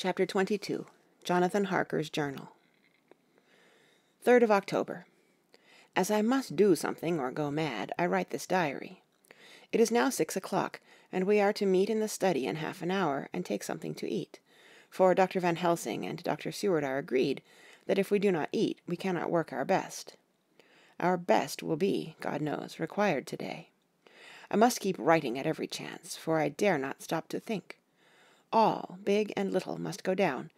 Chapter 22. Jonathan Harker's Journal. 3rd of October. As I must do something or go mad, I write this diary. It is now 6 o'clock, and we are to meet in the study in half an hour and take something to eat, for Dr. Van Helsing and Dr. Seward are agreed that if we do not eat, we cannot work our best. Our best will be, God knows, required today. I must keep writing at every chance, for I dare not stop to think. All, big and little, must go down.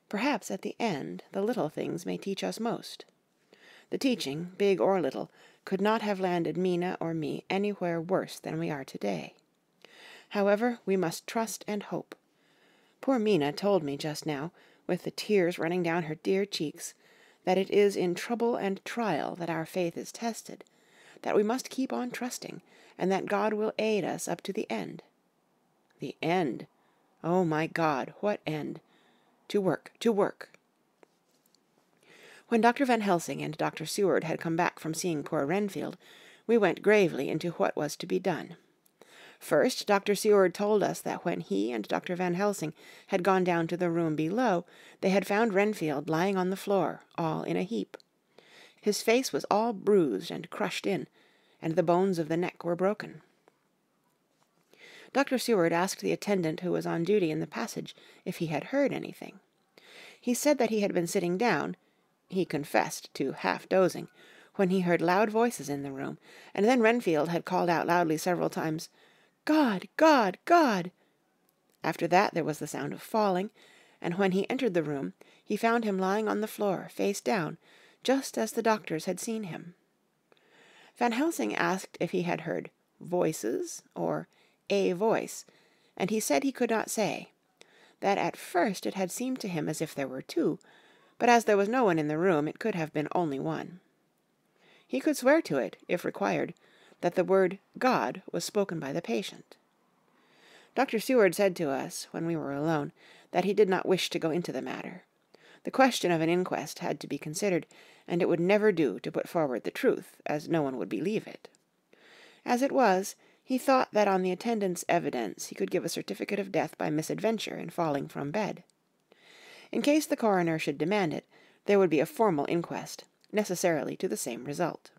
Perhaps at the end the little things may teach us most. The teaching, big or little, could not have landed Mina or me anywhere worse than we are today. However, we must trust and hope. Poor Mina told me just now, with the tears running down her dear cheeks, that it is in trouble and trial that our faith is tested, that we must keep on trusting, and that God will aid us up to the end. The end! Oh, my God, what end? To work, to work. When Dr. Van Helsing and Dr. Seward had come back from seeing poor Renfield, we went gravely into what was to be done. First, Dr. Seward told us that when he and Dr. Van Helsing had gone down to the room below, they had found Renfield lying on the floor, all in a heap. His face was all bruised and crushed in, and the bones of the neck were broken. Dr. Seward asked the attendant who was on duty in the passage if he had heard anything. He said that he had been sitting down, he confessed to half-dozing, when he heard loud voices in the room, and then Renfield had called out loudly several times, "God! God! God!" After that there was the sound of falling, and when he entered the room, he found him lying on the floor, face down, just as the doctors had seen him. Van Helsing asked if he had heard voices or a voice, and he said he could not say, that at first it had seemed to him as if there were two, but as there was no one in the room, it could have been only one. He could swear to it, if required, that the word God was spoken by the patient. Dr. Seward said to us, when we were alone, that he did not wish to go into the matter. The question of an inquest had to be considered, and it would never do to put forward the truth, as no one would believe it. As it was, he thought that on the attendant's evidence he could give a certificate of death by misadventure in falling from bed. In case the coroner should demand it, there would be a formal inquest, necessarily to the same result.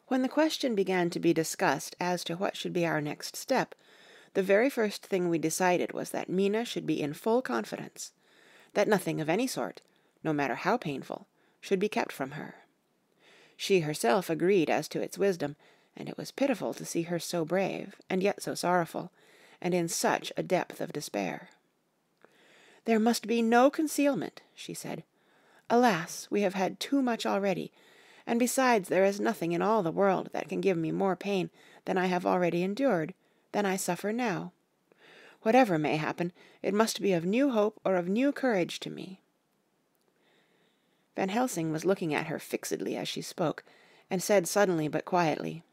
When the question began to be discussed as to what should be our next step, the very first thing we decided was that Mina should be in full confidence, that nothing of any sort, no matter how painful, should be kept from her. She herself agreed as to its wisdom, and it was pitiful to see her so brave, and yet so sorrowful, and in such a depth of despair. "There must be no concealment," she said. "Alas, we have had too much already, and besides there is nothing in all the world that can give me more pain than I have already endured, than I suffer now. Whatever may happen, it must be of new hope or of new courage to me." Van Helsing was looking at her fixedly as she spoke, and said suddenly but quietly,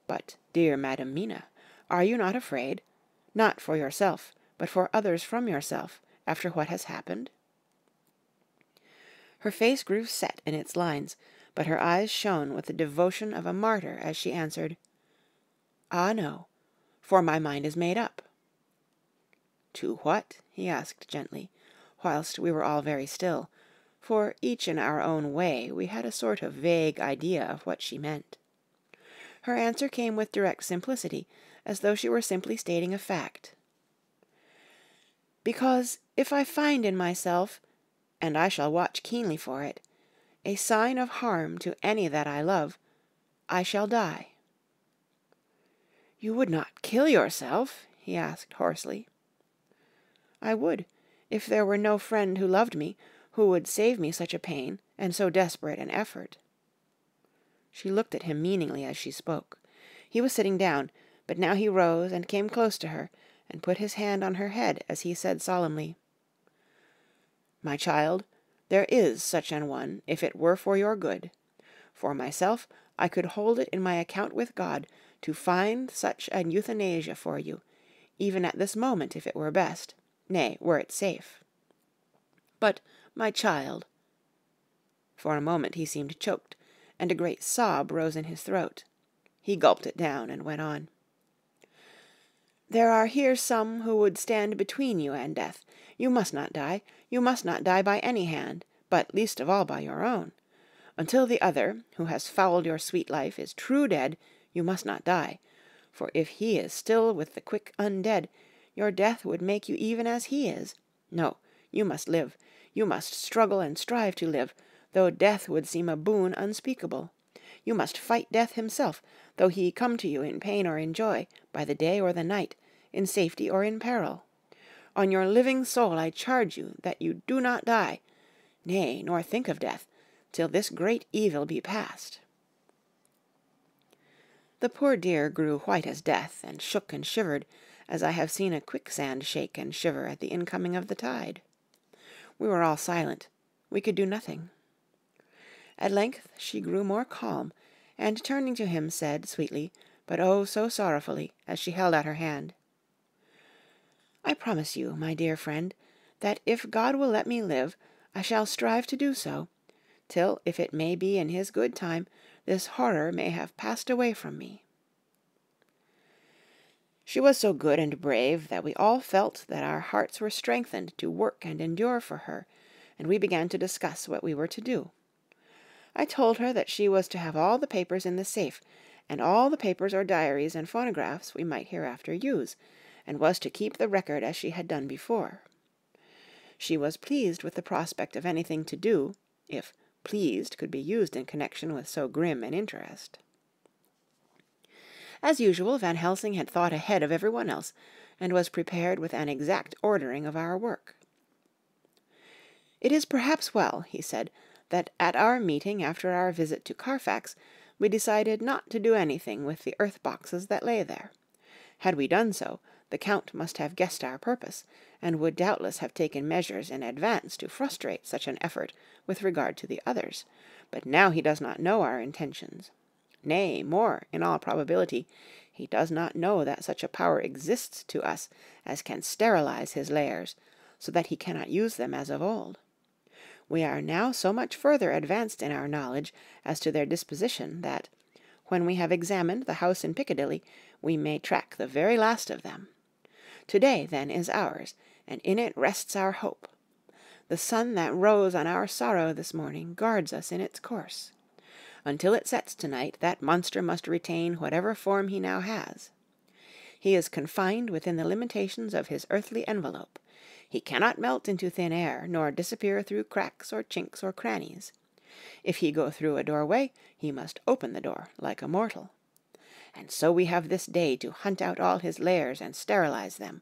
"But, dear Madam Mina, are you not afraid, not for yourself, but for others from yourself, after what has happened?" Her face grew set in its lines, but her eyes shone with the devotion of a martyr as she answered, "Ah, no, for my mind is made up." "To what?" he asked gently, whilst we were all very still, for each in our own way we had a sort of vague idea of what she meant. Her answer came with direct simplicity, as though she were simply stating a fact. "Because if I find in myself, and I shall watch keenly for it, a sign of harm to any that I love, I shall die." "You would not kill yourself?" he asked hoarsely. "I would, if there were no friend who loved me, who would save me such a pain and so desperate an effort." She looked at him meaningly as she spoke. He was sitting down, but now he rose and came close to her, and put his hand on her head as he said solemnly, "My child, there is such an one, if it were for your good. For myself, I could hold it in my account with God to find such an euthanasia for you, even at this moment if it were best, nay, were it safe. But, my child—" For a moment he seemed choked, and a great sob rose in his throat. He gulped it down and went on. There are here some who would stand between you and death. You must not die. You must not die by any hand, but least of all by your own. Until the other, who has fouled your sweet life, is true dead, you must not die. For if he is still with the quick undead, your death would make you even as he is. No, you must live. You must struggle and strive to live, though death would seem a boon unspeakable. You must fight death himself, though he come to you in pain or in joy, by the day or the night, in safety or in peril. On your living soul I charge you that you do not die, nay, nor think of death, till this great evil be past. The poor dear grew white as death, and shook and shivered, as I have seen a quicksand shake and shiver at the incoming of the tide. We were all silent. We could do nothing. At length she grew more calm, and turning to him said sweetly, but oh so sorrowfully, as she held out her hand, I promise you, my dear friend, that if God will let me live, I shall strive to do so, till, if it may be in his good time, this horror may have passed away from me. She was so good and brave that we all felt that our hearts were strengthened to work and endure for her, and we began to discuss what we were to do. I told her that she was to have all the papers in the safe, and all the papers or diaries and phonographs we might hereafter use, and was to keep the record as she had done before. She was pleased with the prospect of anything to do, if pleased could be used in connection with so grim an interest. As usual, Van Helsing had thought ahead of everyone else, and was prepared with an exact ordering of our work. It is perhaps well, he said, that at our meeting after our visit to Carfax, we decided not to do anything with the earth boxes that lay there. Had we done so, the Count must have guessed our purpose, and would doubtless have taken measures in advance to frustrate such an effort with regard to the others, but now he does not know our intentions. Nay, more, in all probability, he does not know that such a power exists to us as can sterilize his lairs, so that he cannot use them as of old. We are now so much further advanced in our knowledge as to their disposition that, when we have examined the house in Piccadilly, we may track the very last of them. To-day, then, is ours, and in it rests our hope. The sun that rose on our sorrow this morning guards us in its course. Until it sets tonight, that monster must retain whatever form he now has. He is confined within the limitations of his earthly envelope. He cannot melt into thin air, nor disappear through cracks or chinks or crannies. If he go through a doorway, he must open the door, like a mortal. And so we have this day to hunt out all his lairs and sterilize them.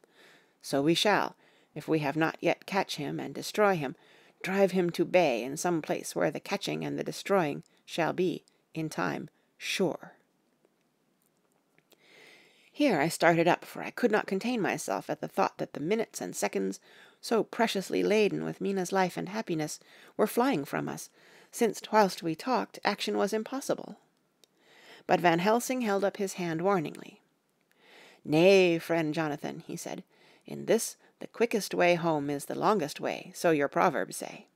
So we shall, if we have not yet catch him and destroy him, drive him to bay in some place where the catching and the destroying shall be, in time, sure. Here I started up, for I could not contain myself at the thought that the minutes and seconds, so preciously laden with Mina's life and happiness, were flying from us, since whilst we talked action was impossible. But Van Helsing held up his hand warningly. Nay, friend Jonathan, he said, in this the quickest way home is the longest way, so your proverbs say.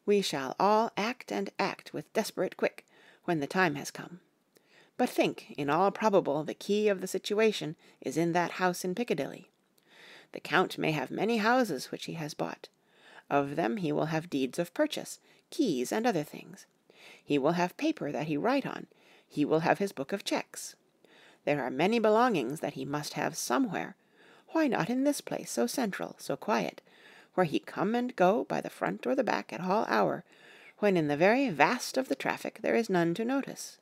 We shall all act and act with desperate quick, when the time has come. But think, in all probable the key of the situation is in that house in Piccadilly. The Count may have many houses which he has bought. Of them he will have deeds of purchase, keys, and other things. He will have paper that he write on. He will have his book of checks. There are many belongings that he must have somewhere. Why not in this place, so central, so quiet, where he come and go by the front or the back at all hour, when in the very vast of the traffic there is none to notice?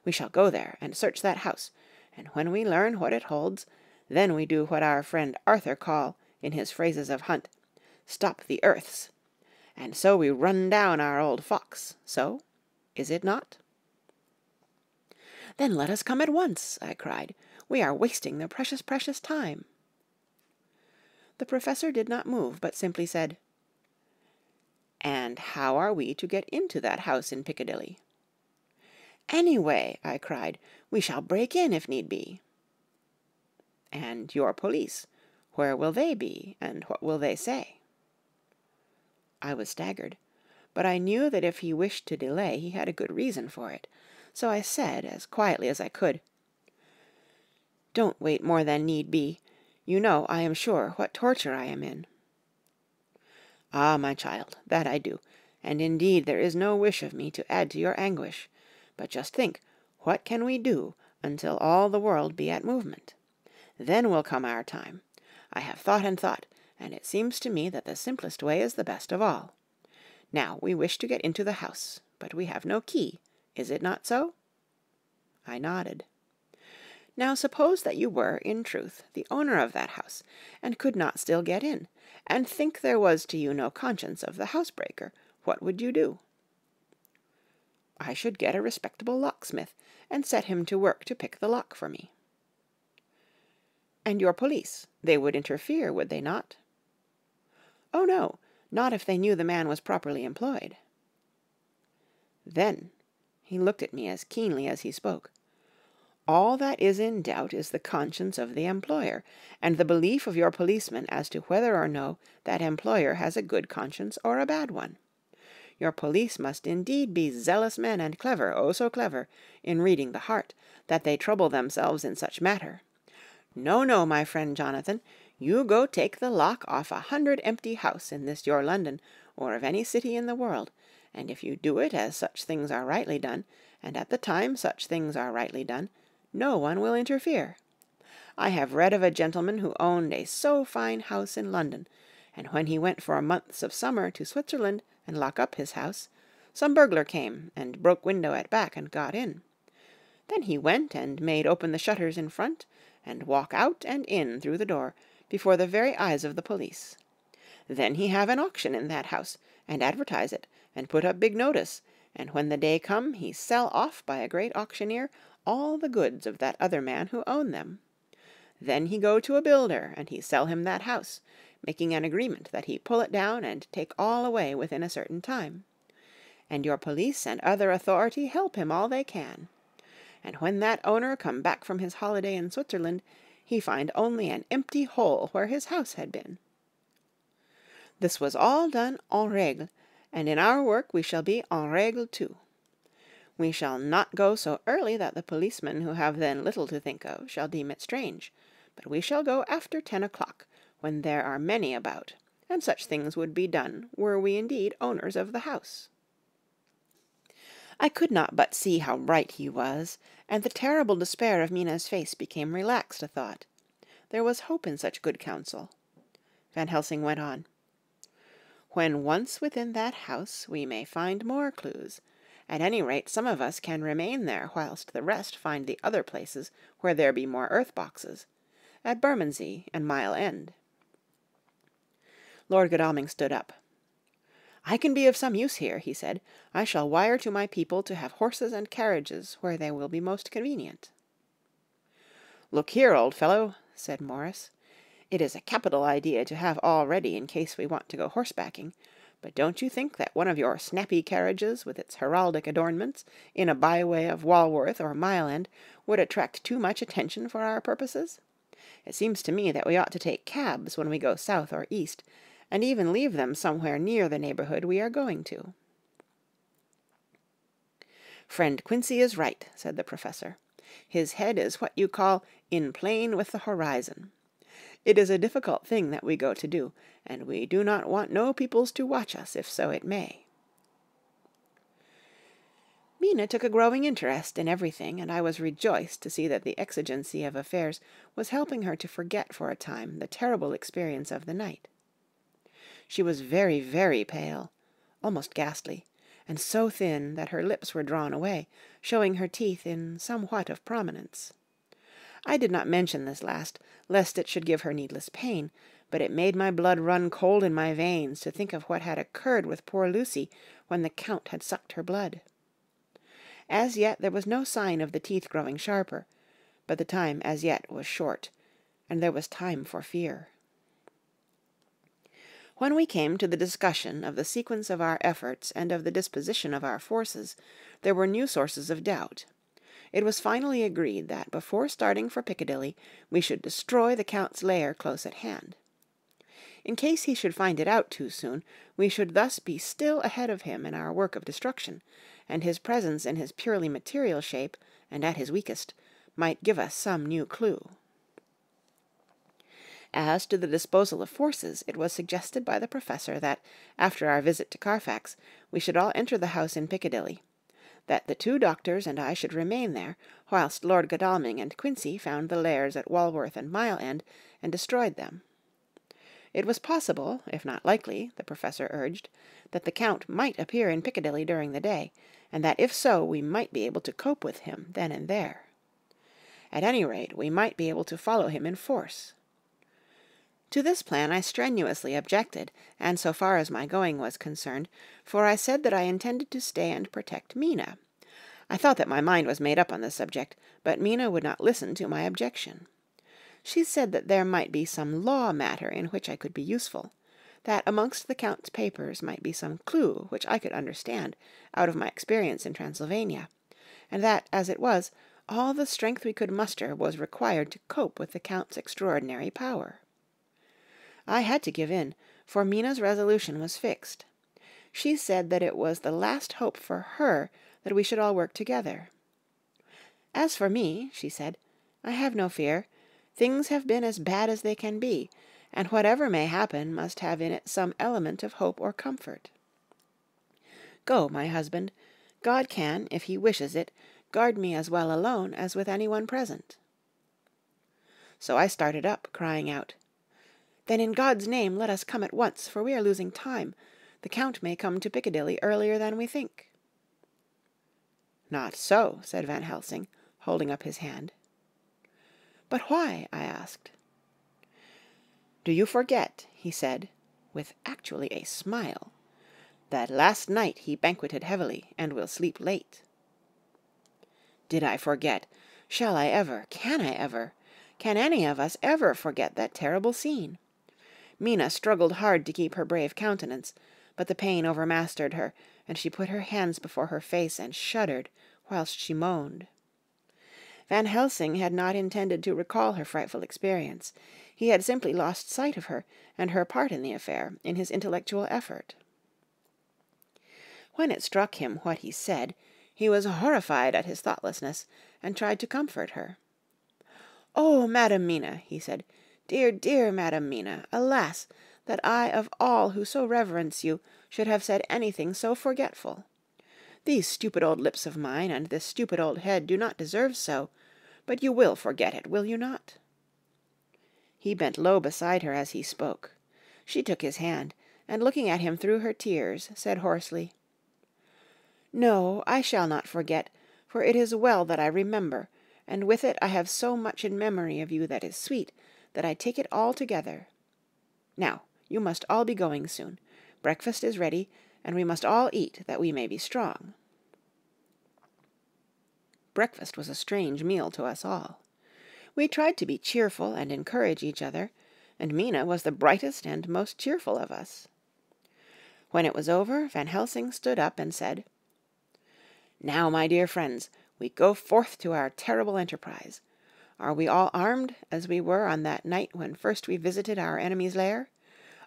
We shall go there and search that house, and when we learn what it holds, then we do what our friend Arthur call, in his phrases of hunt, stop the earths. And so we run down our old fox. So, is it not? Then let us come at once, I cried. We are wasting the precious, precious time. The professor did not move, but simply said, And how are we to get into that house in Piccadilly? Anyway, I cried, we shall break in if need be. And your police, where will they be, and what will they say? I was staggered, but I knew that if he wished to delay he had a good reason for it, so I said, as quietly as I could, Don't wait more than need be. You know, I am sure, what torture I am in." "Ah, my child, that I do, and indeed there is no wish of me to add to your anguish. But just think, what can we do until all the world be at movement? Then will come our time. I have thought and thought, and it seems to me that the simplest way is the best of all. Now we wish to get into the house, but we have no key. Is it not so?" I nodded. "Now suppose that you were, in truth, the owner of that house, and could not still get in, and think there was to you no conscience of the housebreaker, what would you do?" "I should get a respectable locksmith, and set him to work to pick the lock for me." "And your police, they would interfere, would they not?" "Oh no, not if they knew the man was properly employed." "Then," he looked at me as keenly as he spoke, "all that is in doubt is the conscience of the employer, and the belief of your policeman as to whether or no that employer has a good conscience or a bad one. Your police must indeed be zealous men and clever, oh so clever, in reading the heart, that they trouble themselves in such matter. No, no, my friend Jonathan, you go take the lock off 100 empty house in this your London, or of any city in the world, and if you do it as such things are rightly done, and at the time such things are rightly done, no one will interfere. I have read of a gentleman who owned a so fine house in London, and when he went for months of summer to Switzerland and lock up his house, some burglar came and broke window at back and got in. Then he went and made open the shutters in front, and walk out and in through the door, before the very eyes of the police. Then he have an auction in that house, and advertise it, and put up big notice, and when the day come, he sell off by a great auctioneer all the goods of that other man who owned them. Then he go to a builder, and he sell him that house, making an agreement that he pull it down and take all away within a certain time. And your police and other authority help him all they can. And when that owner come back from his holiday in Switzerland, he find only an empty hole where his house had been. This was all done en règle, and in our work we shall be en règle too. We shall not go so early that the policemen who have then little to think of shall deem it strange, but we shall go after 10 o'clock, when there are many about, and such things would be done were we indeed owners of the house." I could not but see how right he was, and the terrible despair of Mina's face became relaxed a thought. There was hope in such good counsel. Van Helsing went on. "When once within that house we may find more clues. At any rate, some of us can remain there whilst the rest find the other places where there be more earth-boxes, at Bermondsey and Mile End." Lord Godalming stood up. "I can be of some use here," he said. "I shall wire to my people to have horses and carriages where they will be most convenient." "Look here, old fellow," said Morris. "It is a capital idea to have all ready in case we want to go horsebacking, but don't you think that one of your snappy carriages with its heraldic adornments in a byway of Walworth or Mile End would attract too much attention for our purposes? It seems to me that we ought to take cabs when we go south or east, and even leave them somewhere near the neighbourhood we are going to." "Friend Quincy is right," said the Professor. "His head is what you call in plane with the horizon. It is a difficult thing that we go to do, and we do not want no peoples to watch us, if so it may." Mina took a growing interest in everything, and I was rejoiced to see that the exigency of affairs was helping her to forget for a time the terrible experience of the night. She was very, very pale, almost ghastly, and so thin that her lips were drawn away, showing her teeth in somewhat of prominence. I did not mention this last, lest it should give her needless pain, but it made my blood run cold in my veins to think of what had occurred with poor Lucy when the Count had sucked her blood. As yet there was no sign of the teeth growing sharper, but the time as yet was short, and there was time for fear. When we came to the discussion of the sequence of our efforts and of the disposition of our forces, there were new sources of doubt. It was finally agreed that before starting for Piccadilly we should destroy the Count's lair close at hand. In case he should find it out too soon, we should thus be still ahead of him in our work of destruction, and his presence in his purely material shape, and at his weakest, might give us some new clue. As to the disposal of forces, it was suggested by the Professor that, after our visit to Carfax, we should all enter the house in Piccadilly, that the 2 doctors and I should remain there, whilst Lord Godalming and Quincey found the lairs at Walworth and Mile End, and destroyed them. It was possible, if not likely, the Professor urged, that the Count might appear in Piccadilly during the day, and that if so we might be able to cope with him then and there. At any rate, we might be able to follow him in force. To this plan I strenuously objected, and so far as my going was concerned, for I said that I intended to stay and protect Mina. I thought that my mind was made up on the subject, but Mina would not listen to my objection. She said that there might be some law matter in which I could be useful, that amongst the Count's papers might be some clue which I could understand out of my experience in Transylvania, and that, as it was, all the strength we could muster was required to cope with the Count's extraordinary power. I had to give in, for Mina's resolution was fixed. She said that it was the last hope for her that we should all work together. As for me, she said, I have no fear. Things have been as bad as they can be, and whatever may happen must have in it some element of hope or comfort. Go, my husband. God can, if he wishes it, guard me as well alone as with any one present. So I started up, crying out, Then in God's name let us come at once, for we are losing time. The Count may come to Piccadilly earlier than we think. Not so, said Van Helsing, holding up his hand. But why? I asked. Do you forget, he said, with actually a smile, that last night he banqueted heavily and will sleep late? Did I forget? Shall I ever? Can I ever? Can any of us ever forget that terrible scene? Mina struggled hard to keep her brave countenance, but the pain overmastered her, and she put her hands before her face and shuddered, whilst she moaned. Van Helsing had not intended to recall her frightful experience. He had simply lost sight of her, and her part in the affair, in his intellectual effort. When it struck him what he said, he was horrified at his thoughtlessness, and tried to comfort her. "Oh, Madam Mina," he said, "dear, dear Madam Mina, alas, that I of all who so reverence you should have said anything so forgetful. These stupid old lips of mine and this stupid old head do not deserve so, but you will forget it, will you not?" He bent low beside her as he spoke. She took his hand, and looking at him through her tears, said hoarsely, "No, I shall not forget, for it is well that I remember, and with it I have so much in memory of you that is sweet, that I take it all together. Now, you must all be going soon. Breakfast is ready, and we must all eat, that we may be strong." Breakfast was a strange meal to us all. We tried to be cheerful and encourage each other, and Mina was the brightest and most cheerful of us. When it was over, Van Helsing stood up and said, "Now, my dear friends, we go forth to our terrible enterprise. Are we all armed, as we were on that night when first we visited our enemy's lair?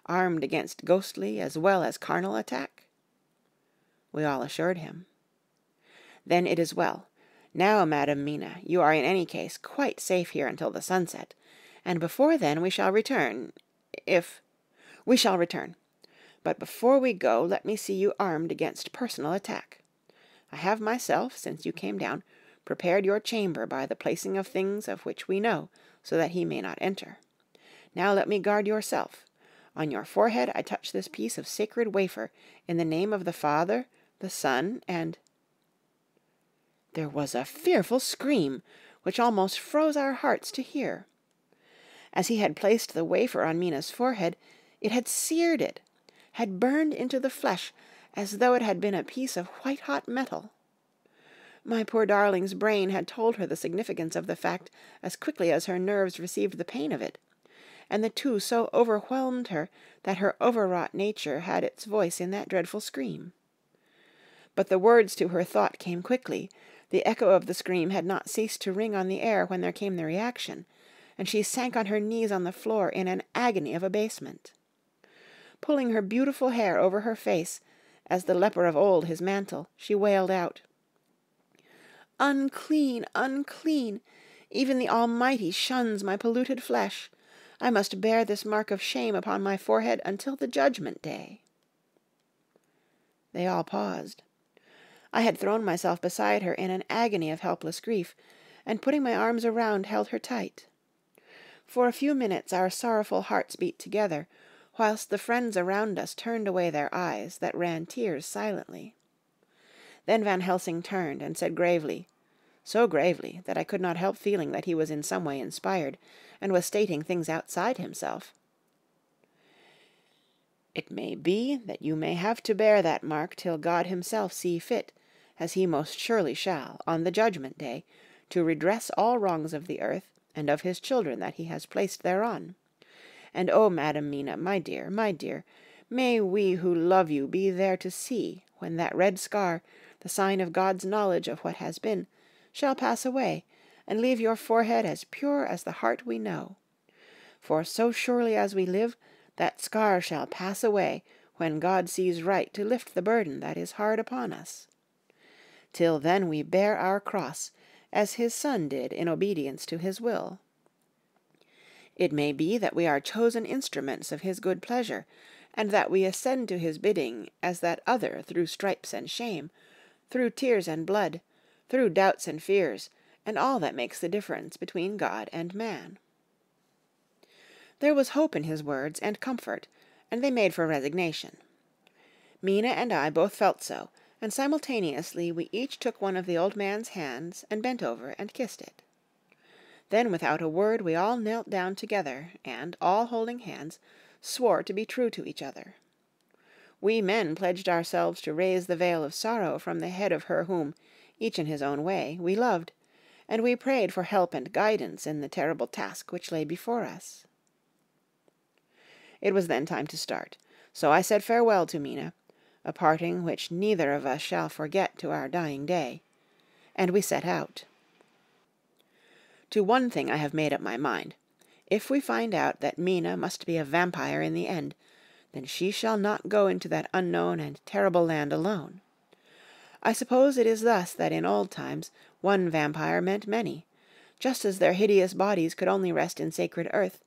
Armed against ghostly as well as carnal attack?" We all assured him. "Then it is well. Now, Madam Mina, you are in any case quite safe here until the sunset, and before then we shall return, we shall return. But before we go, let me see you armed against personal attack. I have myself, since you came down, prepared your chamber by the placing of things of which we know, so that he may not enter. Now let me guard yourself. On your forehead I touch this piece of sacred wafer, in the name of the Father, the Son, and—" There was a fearful scream, which almost froze our hearts to hear. As he had placed the wafer on Mina's forehead, it had seared it, had burned into the flesh, as though it had been a piece of white-hot metal. My poor darling's brain had told her the significance of the fact as quickly as her nerves received the pain of it, and the two so overwhelmed her that her overwrought nature had its voice in that dreadful scream. But the words to her thought came quickly. The echo of the scream had not ceased to ring on the air when there came the reaction, and she sank on her knees on the floor in an agony of abasement. Pulling her beautiful hair over her face, as the leper of old his mantle, she wailed out, "Unclean, unclean! Even the Almighty shuns my polluted flesh. I must bear this mark of shame upon my forehead until the judgment day." They all paused. I had thrown myself beside her in an agony of helpless grief, and putting my arms around held her tight. For a few minutes our sorrowful hearts beat together, whilst the friends around us turned away their eyes that ran tears silently. Then Van Helsing turned and said gravely, so gravely that I could not help feeling that he was in some way inspired, and was stating things outside himself, "It may be that you may have to bear that mark till God himself see fit, as he most surely shall, on the judgment day, to redress all wrongs of the earth, and of his children that he has placed thereon. And oh, Madam Mina, my dear, may we who love you be there to see, when that red scar, the sign of God's knowledge of what has been, shall pass away, and leave your forehead as pure as the heart we know. For so surely as we live, that scar shall pass away, when God sees right to lift the burden that is hard upon us. Till then we bear our cross, as his Son did in obedience to his will. It may be that we are chosen instruments of his good pleasure, and that we ascend to his bidding as that other through stripes and shame, through tears and blood, through doubts and fears, and all that makes the difference between God and man." There was hope in his words and comfort, and they made for resignation. Mina and I both felt so, and simultaneously we each took one of the old man's hands and bent over and kissed it. Then without a word we all knelt down together, and, all holding hands, swore to be true to each other. We men pledged ourselves to raise the veil of sorrow from the head of her whom, each in his own way, we loved, and we prayed for help and guidance in the terrible task which lay before us. It was then time to start, so I said farewell to Mina, a parting which neither of us shall forget to our dying day, and we set out. To one thing I have made up my mind. If we find out that Mina must be a vampire in the end, then she shall not go into that unknown and terrible land alone. I suppose it is thus that in old times one vampire meant many. Just as their hideous bodies could only rest in sacred earth,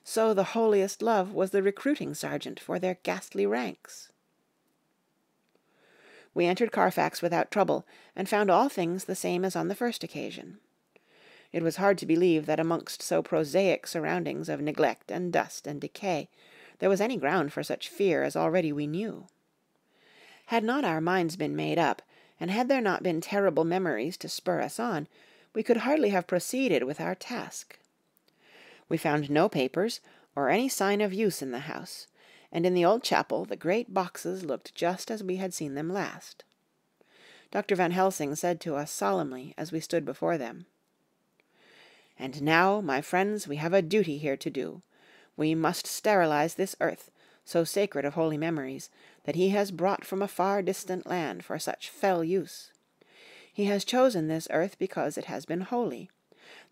so the holiest love was the recruiting sergeant for their ghastly ranks. We entered Carfax without trouble, and found all things the same as on the first occasion. It was hard to believe that amongst so prosaic surroundings of neglect and dust and decay there was any ground for such fear as already we knew. Had not our minds been made up, and had there not been terrible memories to spur us on, we could hardly have proceeded with our task. We found no papers or any sign of use in the house, and in the old chapel the great boxes looked just as we had seen them last. Dr. Van Helsing said to us solemnly as we stood before them, "And now, my friends, we have a duty here to do. We must sterilize this earth, so sacred of holy memories, that he has brought from a far distant land for such fell use. He has chosen this earth because it has been holy.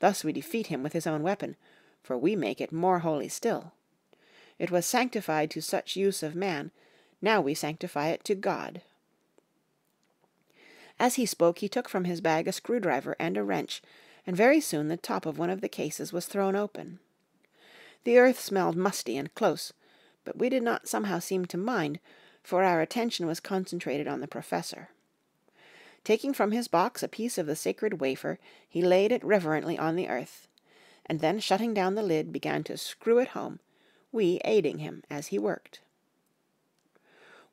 Thus we defeat him with his own weapon, for we make it more holy still. It was sanctified to such use of man, now we sanctify it to God." As he spoke he took from his bag a screwdriver and a wrench, and very soon the top of one of the cases was thrown open. The earth smelled musty and close, but we did not somehow seem to mind, for our attention was concentrated on the professor. Taking from his box a piece of the sacred wafer, he laid it reverently on the earth, and then shutting down the lid began to screw it home, we aiding him as he worked.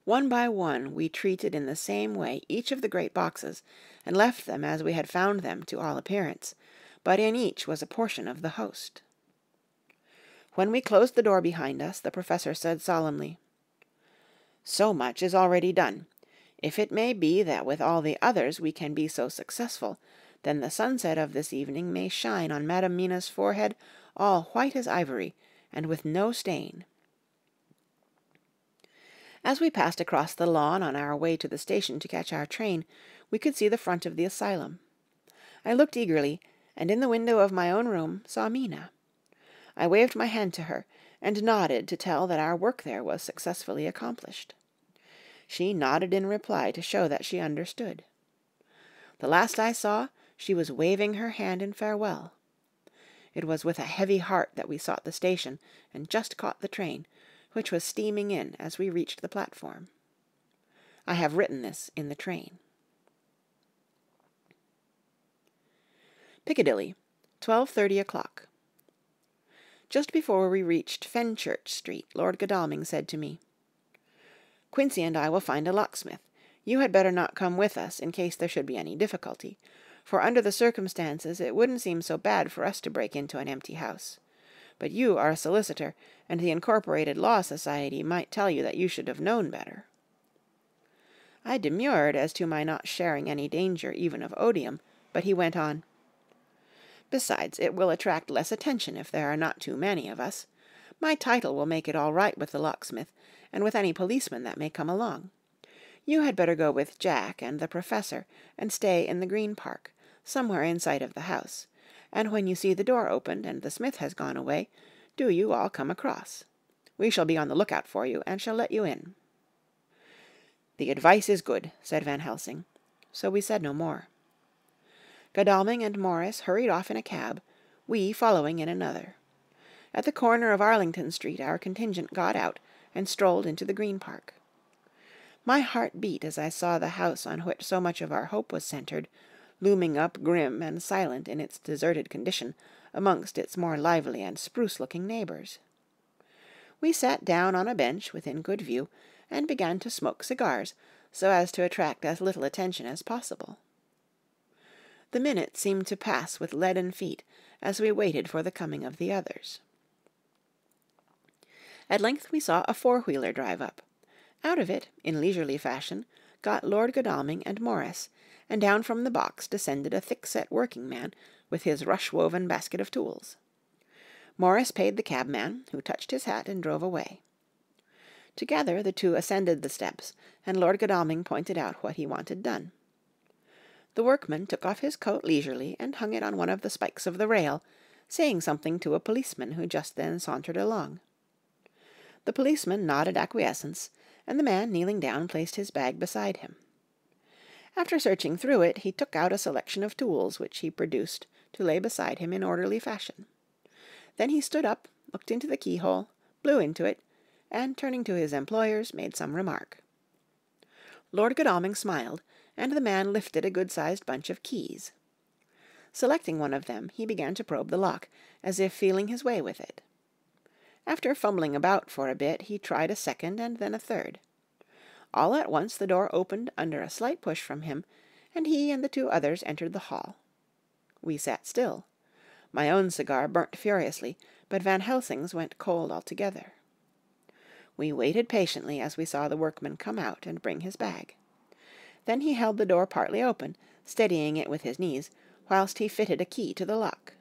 One by one we treated in the same way each of the great boxes, and left them as we had found them to all appearance, but in each was a portion of the host. When we closed the door behind us, the professor said solemnly, "So much is already done. If it may be that with all the others we can be so successful, then the sunset of this evening may shine on Madam Mina's forehead all white as ivory, and with no stain." As we passed across the lawn on our way to the station to catch our train, we could see the front of the asylum. I looked eagerly, and in the window of my own room saw Mina. I waved my hand to her, and nodded to tell that our work there was successfully accomplished. She nodded in reply to show that she understood. The last I saw, she was waving her hand in farewell. It was with a heavy heart that we sought the station, and just caught the train, which was steaming in as we reached the platform. I have written this in the train. Piccadilly, 12:30 o'clock. Just before we reached Fenchurch Street, Lord Godalming said to me, "Quincey and I will find a locksmith. You had better not come with us in case there should be any difficulty, for under the circumstances it wouldn't seem so bad for us to break into an empty house. But you are a solicitor, and the Incorporated Law Society might tell you that you should have known better." I demurred as to my not sharing any danger even of odium, but he went on, "Besides, it will attract less attention if there are not too many of us. My title will make it all right with the locksmith, and with any policeman that may come along. You had better go with Jack and the Professor, and stay in the Green Park, somewhere in sight of the house, and when you see the door opened and the smith has gone away, do you all come across. We shall be on the lookout for you, and shall let you in." "The advice is good," said Van Helsing, so we said no more. Godalming and Morris hurried off in a cab, we following in another. At the corner of Arlington Street our contingent got out and strolled into the Green Park. My heart beat as I saw the house on which so much of our hope was centred, looming up grim and silent in its deserted condition amongst its more lively and spruce-looking neighbours. We sat down on a bench within good view, and began to smoke cigars, so as to attract as little attention as possible. The minutes seemed to pass with leaden feet as we waited for the coming of the others. At length we saw a four-wheeler drive up. Out of it, in leisurely fashion, got Lord Godalming and Morris, and down from the box descended a thick-set working-man with his rush-woven basket of tools. Morris paid the cabman, who touched his hat and drove away. Together the two ascended the steps, and Lord Godalming pointed out what he wanted done. The workman took off his coat leisurely and hung it on one of the spikes of the rail, saying something to a policeman who just then sauntered along. The policeman nodded acquiescence, and the man kneeling down placed his bag beside him. After searching through it, he took out a selection of tools which he produced to lay beside him in orderly fashion. Then he stood up, looked into the keyhole, blew into it, and turning to his employers made some remark. Lord Godalming smiled, and the man lifted a good-sized bunch of keys. Selecting one of them, he began to probe the lock, as if feeling his way with it. After fumbling about for a bit, he tried a second and then a third. All at once the door opened under a slight push from him, and he and the two others entered the hall. We sat still. My own cigar burnt furiously, but Van Helsing's went cold altogether. We waited patiently as we saw the workman come out and bring his bag. Then he held the door partly open, steadying it with his knees, whilst he fitted a key to the lock.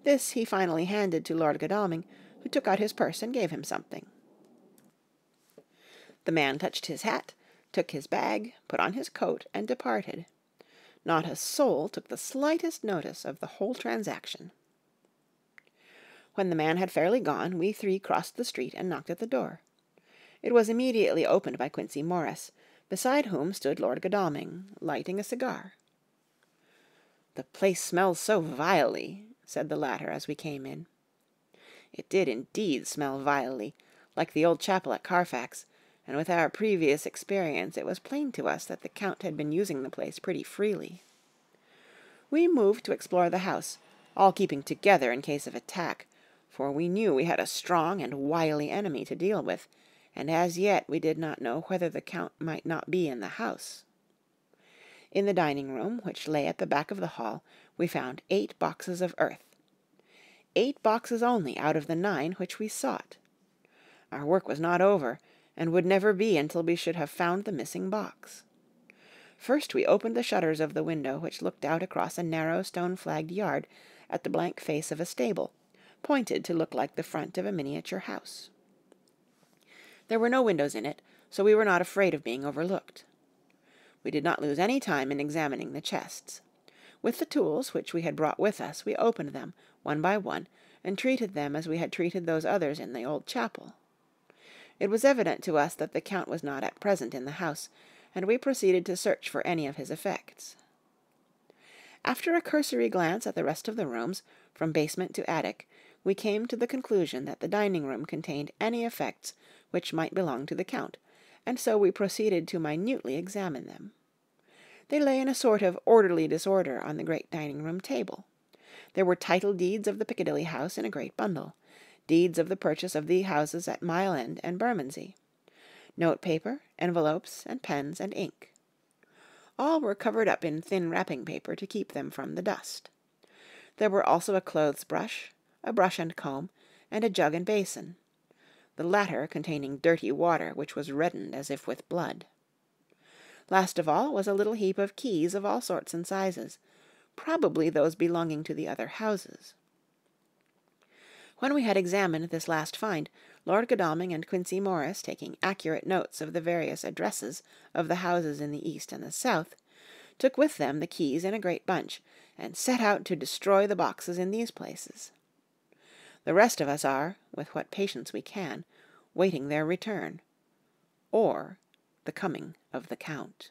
This he finally handed to Lord Godalming, who took out his purse and gave him something. The man touched his hat, took his bag, put on his coat, and departed. Not a soul took the slightest notice of the whole transaction. When the man had fairly gone, we three crossed the street and knocked at the door. It was immediately opened by Quincey Morris, beside whom stood Lord Godalming, lighting a cigar. "The place smells so vilely," said the latter as we came in. It did indeed smell vilely, like the old chapel at Carfax, and with our previous experience it was plain to us that the Count had been using the place pretty freely. We moved to explore the house, all keeping together in case of attack, for we knew we had a strong and wily enemy to deal with, and as yet we did not know whether the Count might not be in the house. In the dining-room, which lay at the back of the hall, we found 8 boxes of earth. 8 boxes only out of the 9 which we sought. Our work was not over, and would never be until we should have found the missing box. First we opened the shutters of the window which looked out across a narrow stone-flagged yard at the blank face of a stable, pointed to look like the front of a miniature house. There were no windows in it, so we were not afraid of being overlooked. We did not lose any time in examining the chests. With the tools which we had brought with us, we opened them, one by one, and treated them as we had treated those others in the old chapel. It was evident to us that the Count was not at present in the house, and we proceeded to search for any of his effects. After a cursory glance at the rest of the rooms, from basement to attic, we came to the conclusion that the dining-room contained any effects which might belong to the Count, and so we proceeded to minutely examine them. They lay in a sort of orderly disorder on the great dining-room table. There were title deeds of the Piccadilly house in a great bundle, deeds of the purchase of the houses at Mile End and Bermondsey, note-paper, envelopes, and pens and ink. All were covered up in thin wrapping paper to keep them from the dust. There were also a clothes-brush, a brush and comb, and a jug and basin, the latter containing dirty water which was reddened as if with blood. Last of all was a little heap of keys of all sorts and sizes, probably those belonging to the other houses. When we had examined this last find, Lord Godalming and Quincey Morris, taking accurate notes of the various addresses of the houses in the east and the south, took with them the keys in a great bunch, and set out to destroy the boxes in these places. The rest of us are, with what patience we can, waiting their return, or the coming of the Count.